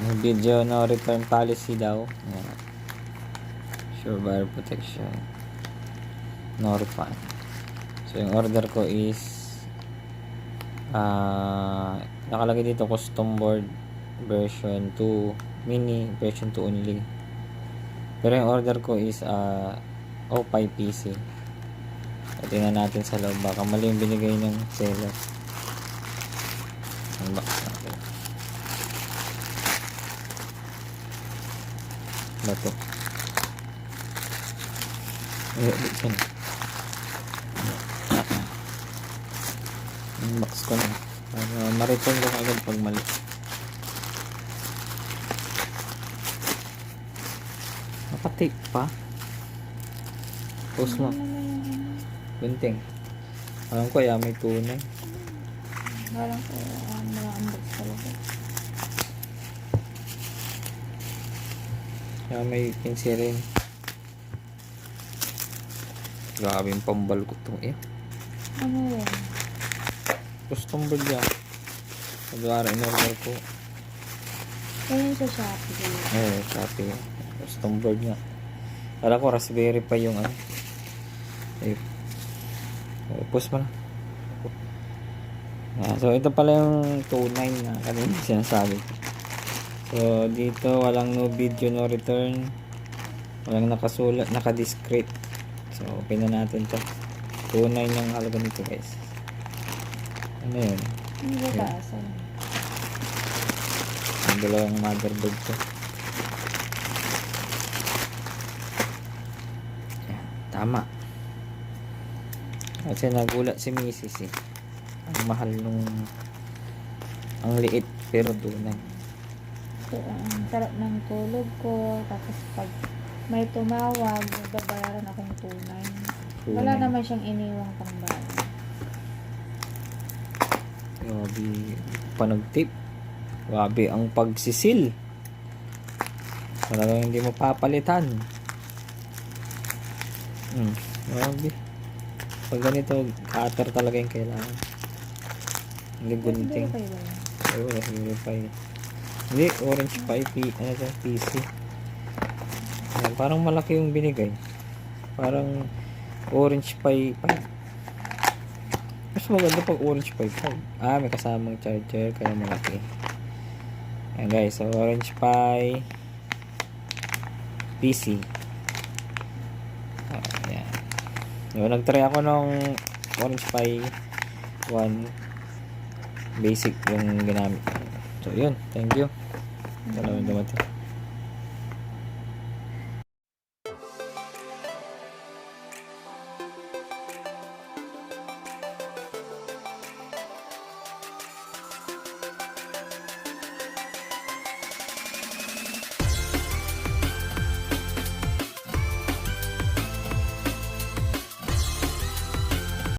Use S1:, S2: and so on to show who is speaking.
S1: Video no return policy daw. Ayan. Sure buyer protection. No refund. So yung order ko is nakalagay dito custom board version 2 mini version 2 only. Pero yung order ko is O5 PC. So, tingnan natin sa loob, baka mali yung binigay ng seller. Unbox natin. Bato. Buksan. Unbox ko na. Ma-return ko agad pag mali. Naka-tape pa. Post mo. Gunting. Alam ko may tunay.
S2: Parang ko na-unbox talaga.
S1: Kaya may pinsi rin. Grabe yung pambal ko itong
S2: Ano yun?
S1: Custom board yan. Nag-aara in-order ko.
S2: Kaya sa Shopee.
S1: Shopee. Custom board nga. Kala ko Raspberry pa yung post mo na. So ito pala yung 29 na kanina sinasabi ko. So dito walang no video no return. Walang nakasulat, naka-discrete. So open na natin to. 29 yung halaga nito guys. Ano yun?
S2: Hindi ba taasan?
S1: Ang dalawang motherboard ko. Tama. Kasi nagulat si Mrs. Ang mahal nung ang liit pero tunay.
S2: So, ang sarap ng tulog ko. Tapos pag may tumawag, babayaran akong tunay. Wala naman siyang iniwang pangbayaran.
S1: Grabe panagtip. Grabe ang pagsisil. Talagang hindi mapapalitan. Grabe. Pag ganito, cutter talaga yung kailangan. Hindi gunting. Oo, verify. Hindi, orange pie, PC. Ayan, parang malaki yung binigay. Parang orange pie. Mas maganda pag orange pie. May kasamang charger, kaya malaki. Ayan guys, so orange pie PC. Ayan. So, nag-try ako ng orange pie 1 basic yung ginamit. So yun, thank you. Salamat dumating.